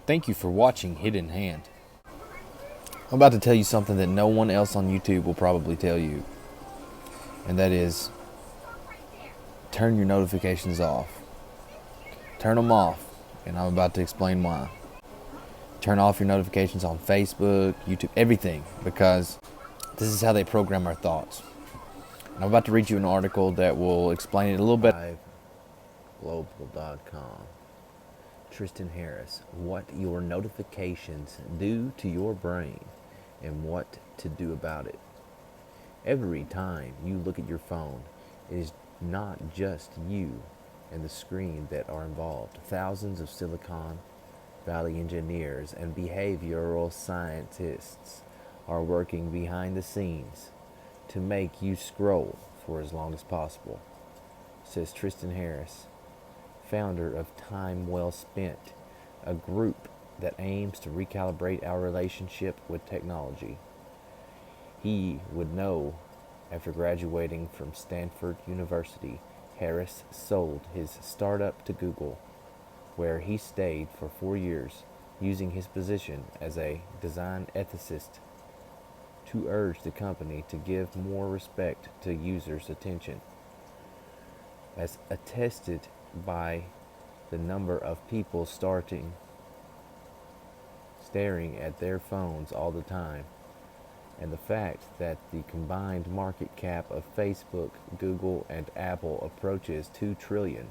Thank you for watching Hidden Hand. I'm about to tell you something that no one else on YouTube will probably tell you, and that is turn your notifications off. Turn them off, and I'm about to explain why. Turn off your notifications on Facebook, YouTube, everything, because this is how they program our thoughts. And I'm about to read you an article that will explain it a little bit. Global.com. Tristan Harris, what your notifications do to your brain and what to do about it. Every time you look at your phone, it is not just you and the screen that are involved. Thousands of Silicon Valley engineers and behavioral scientists are working behind the scenes to make you scroll for as long as possible, says Tristan Harris, founder of Time Well Spent, a group that aims to recalibrate our relationship with technology. He would know. After graduating from Stanford University, Harris sold his startup to Google, where he stayed for 4 years, using his position as a design ethicist to urge the company to give more respect to users' attention, as attested by the number of people staring at their phones all the time, and the fact that the combined market cap of Facebook, Google, and Apple approaches $2 trillion.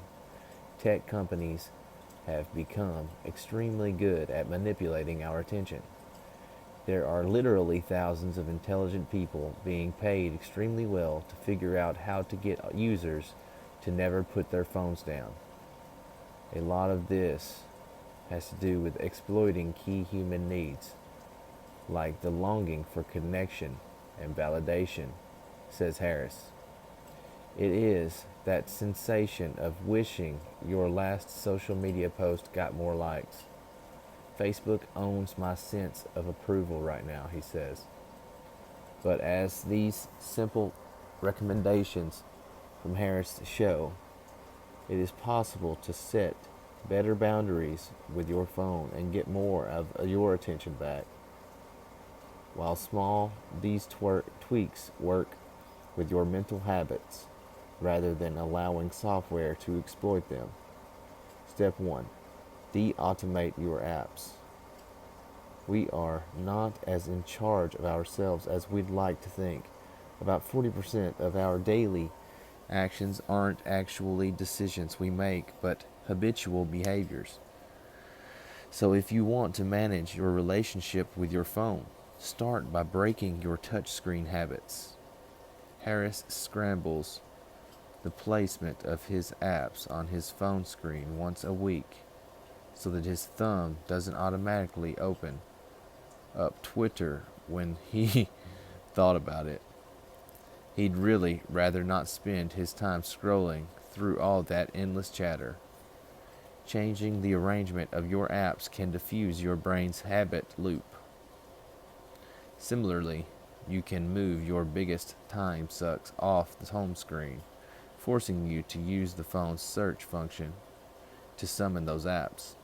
Tech companies have become extremely good at manipulating our attention. There are literally thousands of intelligent people being paid extremely well to figure out how to get users to never put their phones down. A lot of this has to do with exploiting key human needs, like the longing for connection and validation, says Harris. It is that sensation of wishing your last social media post got more likes. Facebook owns my sense of approval right now, he says. But as these simple recommendations from Harris show, it is possible to set better boundaries with your phone and get more of your attention back. While small, these tweaks work with your mental habits rather than allowing software to exploit them. Step 1. De-automate your apps. We are not as in charge of ourselves as we'd like to think. About 40% of our daily actions aren't actually decisions we make, but habitual behaviors. So if you want to manage your relationship with your phone, start by breaking your touchscreen habits. Harris scrambles the placement of his apps on his phone screen once a week so that his thumb doesn't automatically open up Twitter when he thought about it. He'd really rather not spend his time scrolling through all that endless chatter. Changing the arrangement of your apps can diffuse your brain's habit loop. Similarly, you can move your biggest time sucks off the home screen, forcing you to use the phone's search function to summon those apps.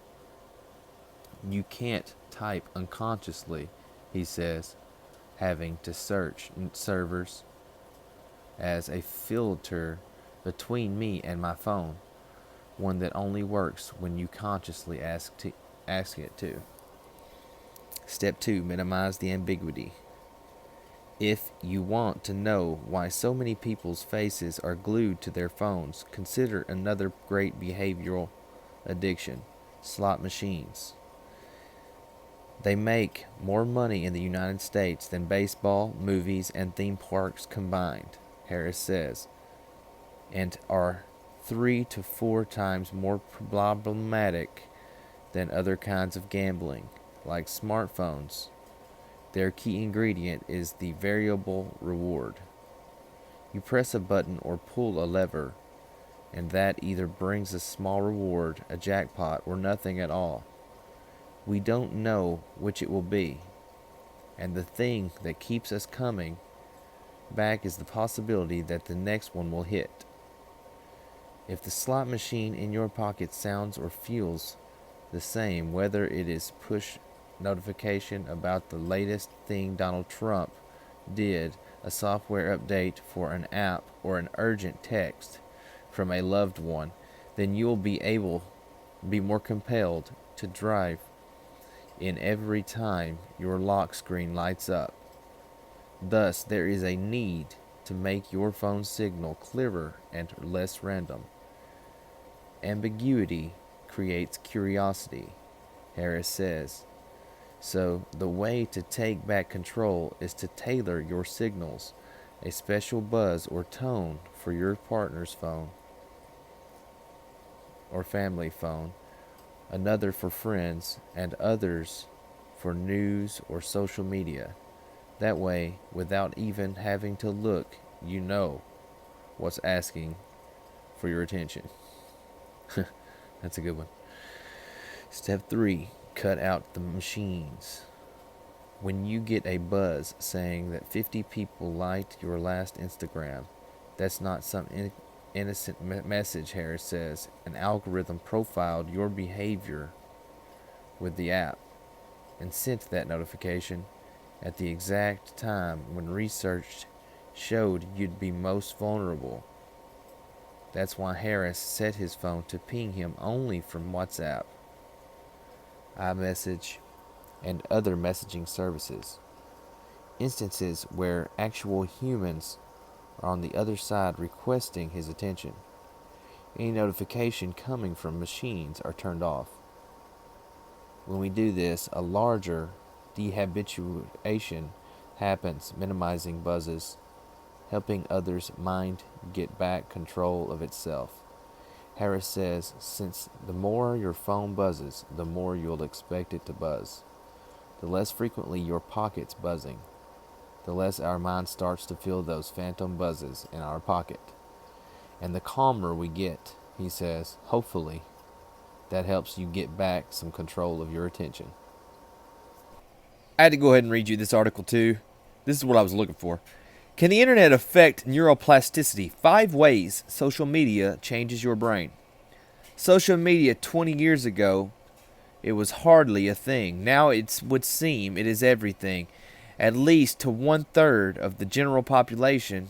You can't type unconsciously, he says, having to search servers as a filter between me and my phone, one that only works when you consciously ask it to. Step 2. Minimize the ambiguity. If you want to know why so many people's faces are glued to their phones, consider another great behavioral addiction: slot machines. They make more money in the United States than baseball, movies, and theme parks combined, Harris says, and are 3 to 4 times more problematic than other kinds of gambling, like smartphones. Their key ingredient is the variable reward. You press a button or pull a lever, and that either brings a small reward, a jackpot, or nothing at all. We don't know which it will be, and the thing that keeps us coming back is the possibility that the next one will hit. If the slot machine in your pocket sounds or feels the same whether it is push notification about the latest thing Donald Trump did, a software update for an app, or an urgent text from a loved one. Then you'll be more compelled to drive in every time your lock screen lights up. Thus, there is a need to make your phone signal clearer and less random. Ambiguity creates curiosity, Harris says. So, the way to take back control is to tailor your signals, a special buzz or tone for your partner's phone or family phone, another for friends, and others for news or social media. That way, without even having to look, you know what's asking for your attention. That's a good one. Step 3. Cut out the machines. When you get a buzz saying that 50 people liked your last Instagram, that's not some innocent message, Harris says. An algorithm profiled your behavior with the app and sent that notification at the exact time when research showed you'd be most vulnerable. That's why Harris set his phone to ping him only from WhatsApp, iMessage, and other messaging services. Instances where actual humans are on the other side requesting his attention. Any notification coming from machines are turned off. When we do this, a larger dehabituation happens, minimizing buzzes, helping others' mind get back control of itself. Harris says, since the more your phone buzzes, the more you'll expect it to buzz. The less frequently your pocket's buzzing, the less our mind starts to feel those phantom buzzes in our pocket. And the calmer we get, he says, hopefully, that helps you get back some control of your attention. I had to go ahead and read you this article too. This is what I was looking for. Can the internet affect neuroplasticity? 5 ways social media changes your brain. Social media 20 years ago, it was hardly a thing. Now it would seem it is everything. At least to 1/3 of the general population,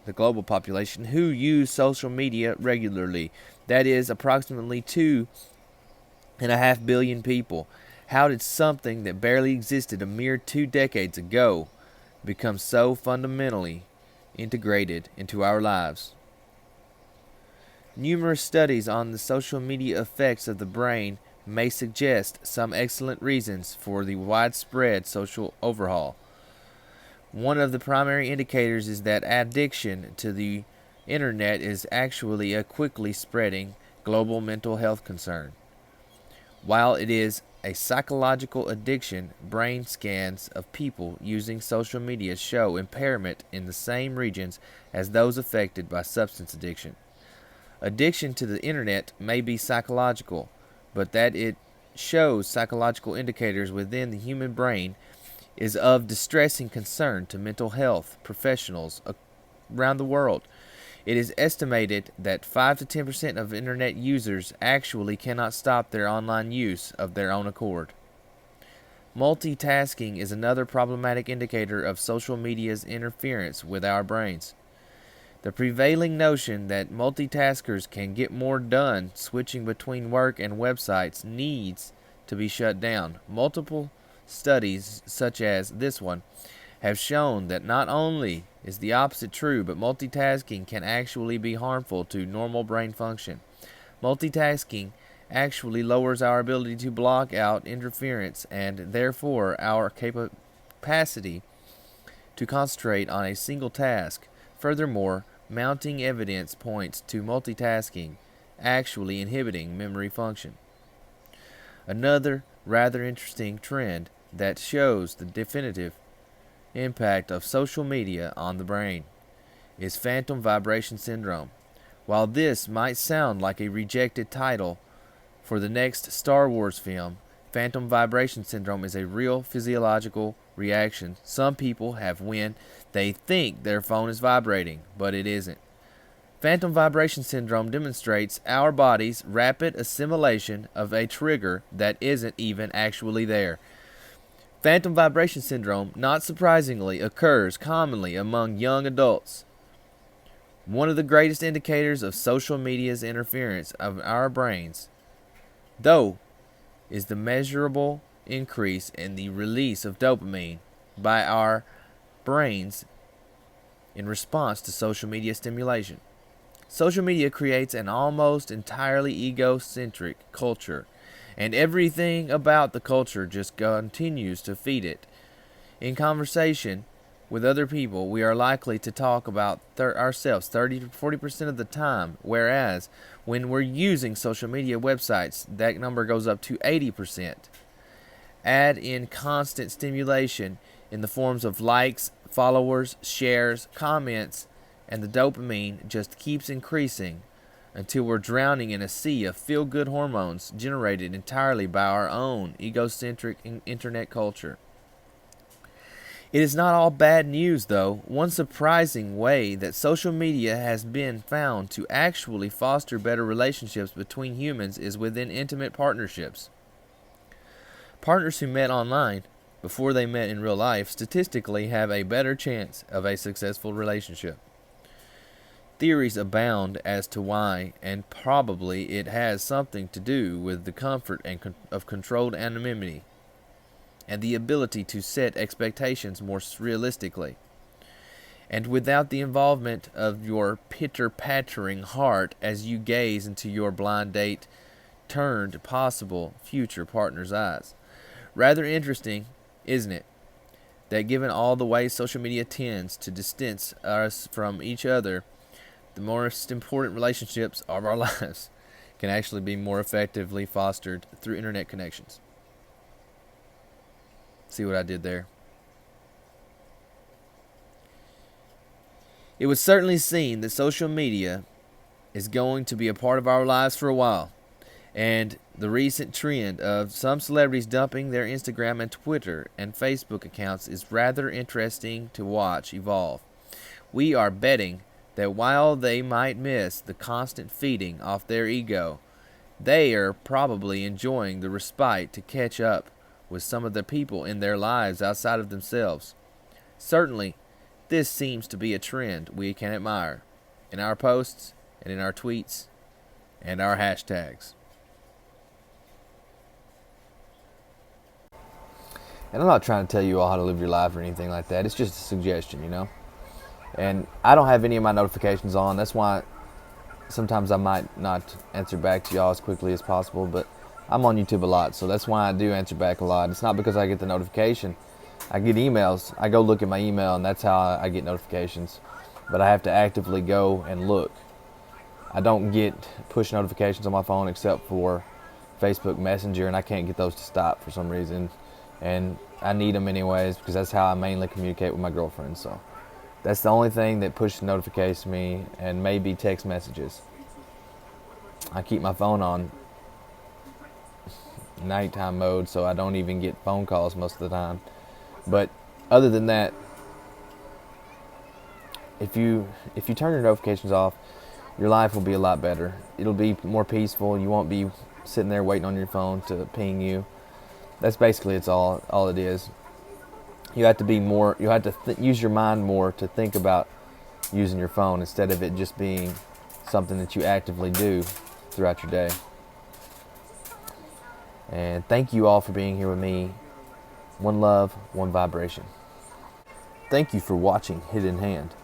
the global population, who use social media regularly. That is approximately 2.5 billion people. How did something that barely existed a mere 2 decades ago become so fundamentally integrated into our lives? Numerous studies on the social media effects of the brain may suggest some excellent reasons for the widespread social overhaul. One of the primary indicators is that addiction to the internet is actually a quickly spreading global mental health concern. While it is a psychological addiction, brain scans of people using social media show impairment in the same regions as those affected by substance addiction. Addiction to the internet may be psychological, but that it shows psychological indicators within the human brain is of distressing concern to mental health professionals around the world. It is estimated that 5 to 10% of internet users actually cannot stop their online use of their own accord. Multitasking is another problematic indicator of social media's interference with our brains. The prevailing notion that multitaskers can get more done switching between work and websites needs to be shut down. Multiple studies, such as this one, have shown that not only is the opposite true, but multitasking can actually be harmful to normal brain function. Multitasking actually lowers our ability to block out interference and therefore our capacity to concentrate on a single task. Furthermore, mounting evidence points to multitasking actually inhibiting memory function. Another rather interesting trend that shows the definitive impact of social media on the brain is phantom vibration syndrome. While this might sound like a rejected title for the next Star Wars film, phantom vibration syndrome is a real physiological reaction some people have when they think their phone is vibrating, but it isn't. Phantom vibration syndrome demonstrates our body's rapid assimilation of a trigger that isn't even actually there. Phantom vibration syndrome, not surprisingly, occurs commonly among young adults. One of the greatest indicators of social media's interference of our brains, though, is the measurable increase in the release of dopamine by our brains in response to social media stimulation. Social media creates an almost entirely egocentric culture, and everything about the culture just continues to feed it. In conversation with other people, we are likely to talk about ourselves 30 to 40% of the time, whereas when we're using social media websites, that number goes up to 80%. Add in constant stimulation in the forms of likes, followers, shares, comments, and the dopamine just keeps increasing until we're drowning in a sea of feel-good hormones generated entirely by our own egocentric internet culture. It is not all bad news, though. One surprising way that social media has been found to actually foster better relationships between humans is within intimate partnerships. Partners who met online before they met in real life statistically have a better chance of a successful relationship. Theories abound as to why, and probably it has something to do with the comfort of controlled anonymity and the ability to set expectations more realistically, and without the involvement of your pitter-pattering heart as you gaze into your blind date turned possible future partner's eyes. Rather interesting, isn't it, that given all the ways social media tends to distance us from each other, the most important relationships of our lives can actually be more effectively fostered through internet connections. See what I did there? It was certainly seen that social media is going to be a part of our lives for a while, and the recent trend of some celebrities dumping their Instagram and Twitter and Facebook accounts is rather interesting to watch evolve. We are betting that while they might miss the constant feeding off their ego, they are probably enjoying the respite to catch up with some of the people in their lives outside of themselves. Certainly, this seems to be a trend we can admire in our posts and in our tweets and our hashtags. And I'm not trying to tell you all how to live your life or anything like that. It's just a suggestion, you know? And I don't have any of my notifications on. That's why sometimes I might not answer back to y'all as quickly as possible. But I'm on YouTube a lot, so that's why I do answer back a lot. It's not because I get the notification. I get emails. I go look at my email, and that's how I get notifications. But I have to actively go and look. I don't get push notifications on my phone except for Facebook Messenger, and I can't get those to stop for some reason. And I need them anyways because that's how I mainly communicate with my girlfriend. So that's the only thing that push notificates me, and maybe text messages. I keep my phone on nighttime mode, so I don't even get phone calls most of the time. But other than that, if you turn your notifications off, your life will be a lot better. It'll be more peaceful. You won't be sitting there waiting on your phone to ping you. That's basically all it is. You have to be more. You have to use your mind more to think about using your phone instead of it just being something that you actively do throughout your day. And thank you all for being here with me. One love, one vibration. Thank you for watching Hidden Hand.